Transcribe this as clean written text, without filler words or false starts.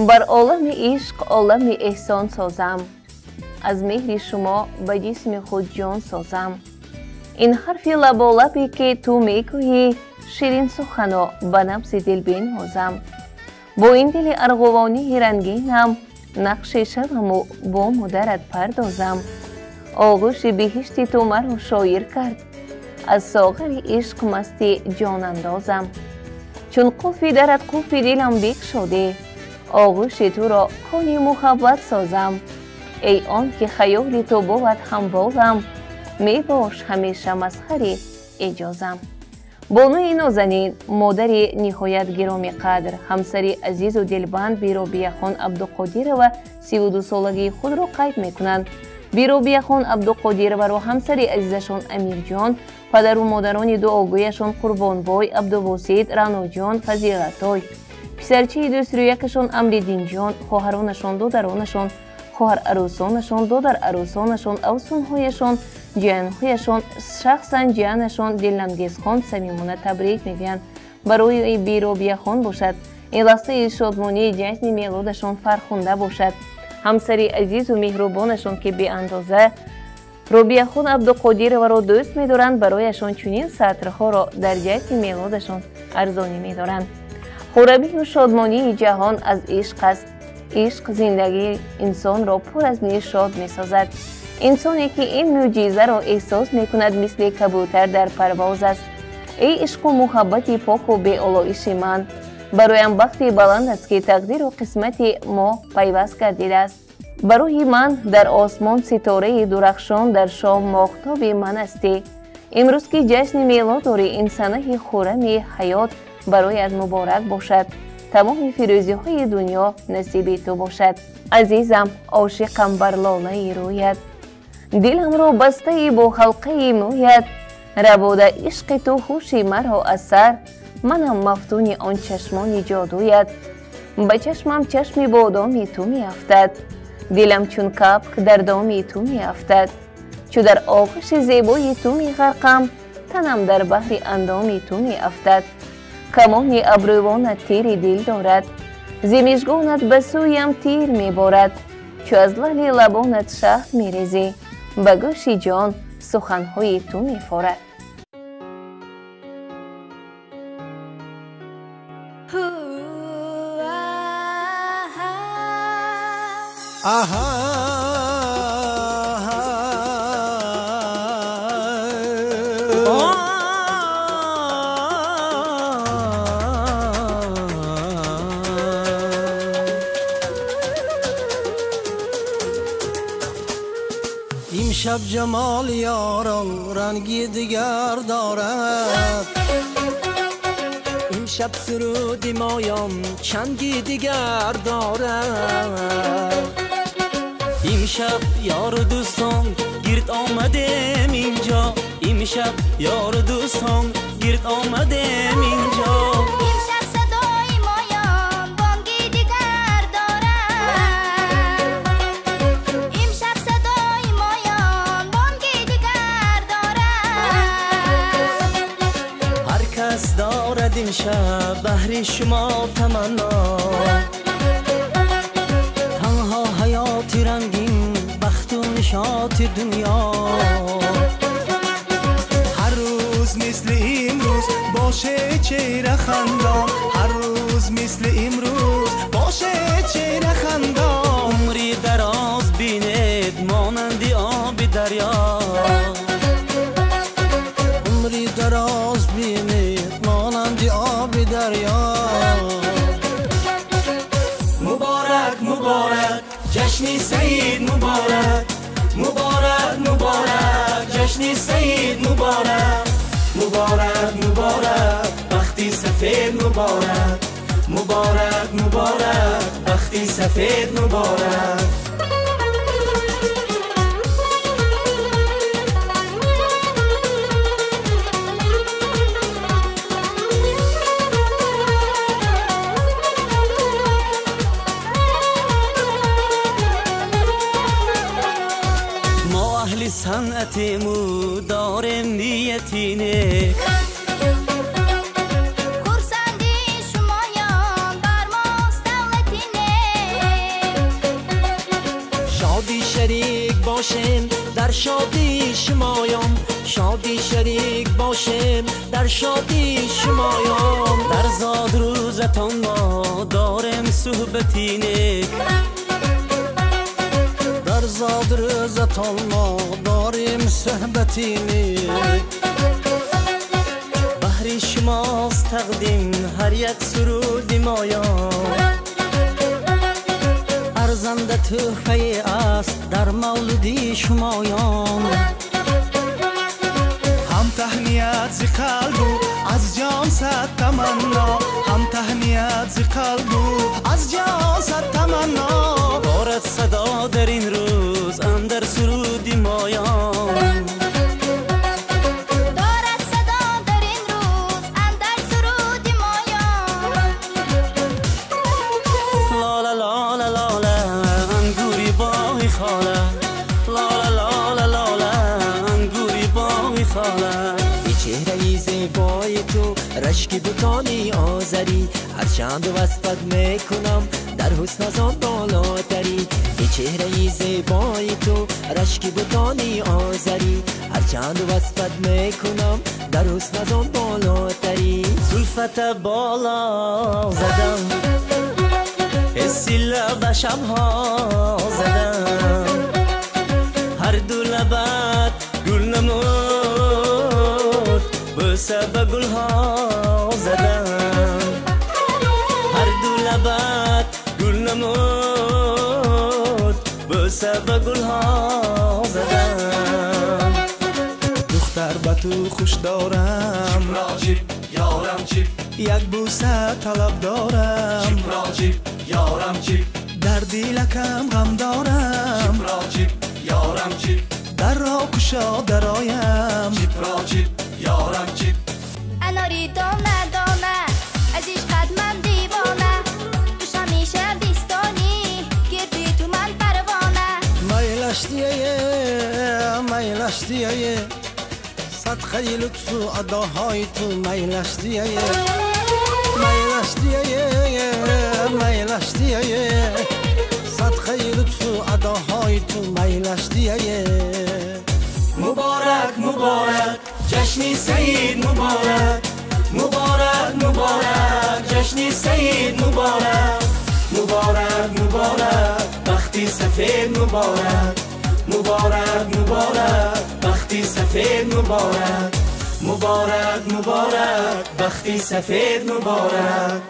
بر عالم عشق عالم احسان سازم، از مهر شما به جسم خود جان سازم. این حرف لبالبی که تو میگویی، شیرین سخنا به نفس دل بنوازم. با این دل ارغوانی رنگینم، نقش شبم و بام و درت پردازم. آغوش بهشتی تو مرا شایر کرد، از ساغر عشق مستی جان اندازم. چون قفل درت قفل دلم بگشاده، آغوش تو را کان محبت سازم. ای آن که خیال تو بود همبازم، می باش همیشه مسخر اجازم. بانوی نازنین، مادر نهایت گرامی قدر، همسر عزیز و دلبند بیروبیه خان عبدالقادر و 32 سالگی خود را قید میکنند. بیروبیه خان عبدالقادر و همسر عزیزشان امیر جان، پدر و مادران دعاگویشان قربانبای، عبدالواسط، رنا جان، فضیلتای، پسرچه دوست رویکشان امریدین جان، خواهرانشان، دادرانشان، خواهر عروسانشان، دادر عروسانشان، اوسانهایشان، جیانهایشان، شخصا جیانشان دلنگیز خان صمیمانه تبریک میگویند. برای بیروبیه خان باشد این لحظه شادمانی جشن میلادشان فرخنده باشد. همسر عزیز و مهربانشان که به اندازه روبیه خان عبدالقادر و را دوست می‌دارند، برایشان چنین سطرها را در جشن میلادشان ارزانی می‌دارند. خرمی و شادمانی جهان از عشق است. عشق زندگی انسان را پر از نشاط می‌سازد. انسانی که این معجزه را احساس می‌کند مثل کبوتر در پرواز است. ای عشق و محبت پاک و بی‌آلایش من، برایم وقتی بلند است که تقدیر و قسمت ما پیوست گردیده است. برای من در آسمان ستاره درخشان، در شام ماهتاب من استی. امروز که جشن میلاد داری، این سنه خرم حیات برایت مبارک باشد. تمام فیروزی های دنیا نصیب تو باشد. عزیزم، عاشقم بر لاله رویت، دلم را بسته با حلقه مویت. ربوده عشق تو خوشی مرا از سر، منم مفتون آن چشمان جادویت. به چشمم چشم بادامی تو می افتد، دلم چون کبک در دامی تو می افتد. چو در آغوش زیبای تو می غرقم، تنم در بحر اندامی تو می افتد. کمان ابروانت تیر دل دارد، ز مژگانت به سویم تیر می بارد. چو از لعل لبانت شهد می ریزی، به گوش جان سخنهای تو می فارد. امشب جمال یارا رنگی دیگر دارد، امشب سرود مایم چنگی دیگر دارد. امشب یار و دوستان گرد آمدیم اینجا، امشب یار و دوستان گرد آمدیم اینجا. امشب صدای مایم بانگی دیگر دارد، امشب صدای مایم بانگی دیگر دارد. هر کس دارد امشب بهر شما تمنا، تنها حیات رنگین بخت و نشاط دنیا. هر روز مثل امروز باشه چهره خندان، هر روز مثل امروز باشه چهره خندان. عمری دراز بینید مانند آب دریا، عمری دراز بینید مانند آب دریا. مبارک مبارک جشن سعید مبارک، مبارک مبارک جشن سعید مبارک. مبارک مبارک بختی سفید مبارک، مبارک مبارک بختی سفید مبارک. اهل صنعتیمو داریم نیتی نیک، خورسندی شمایان بر ماست دولتی نیک. باشیم در شادی شمایان، شادی شریک باشیم در شادی شمایان. در زاد روزتان ما داریم صحبتی نیک، در زاد روزتان ما داریم صحبتی نیک. بهر شماست تقدیم هر یک سرود مایان، ارزنده تحفه است در مولدی شمایان. هم تهنیت ز قلب و از جان صد تمنا، هم تهنیت ز قلب و از جان صد تمنا. دارد صدا در این روز اندر سرود مایان، دارد صدا در این روز اندر سرود مایان. لالا لالا لالا انگوری باغی خاله، لالا لالا لالا انگوری باغی خاله. ای چهره زیبای تو رشک دوتانی آذری، هرچند وصفت میکنم در حسن از آن بالاتری. ای چهره زیبای تو رشک دوتانی آذری، هرچند وصفت میکنم در حسن از آن بالاتری. زلفت بالا زدم حسی لب شبها زدم، هر دو لبت گل نمود بوسه به گلها زدم، هر دو لبت گل نمود بوسه به گلها زدم. دختر به تو خوش دارم، راجب یارم چی، یک بوسه طلب دارم. راجب یارم چی، در دیلکم غم دارم، راجب یارم چی، در را کشا درایم. راجب یارم چی. اناری دانه دانه از عشقت من دیوانه، توش همیشه بیستانی گردی تو من پروانه. میلشتیه صدقه لطف و اداهای تو میلشتیه، میلشتیه صدقه لطف و اداهای تو میلشتیه. مبارک مبارک جشن سعید مبارک، مبارک مبارک جشن سعید مبارک. مبارک مبارک بختی سفید مبارک، مبارک مبارک بختی سفید مبارک، مبارک مبارک بختی سفید مبارک.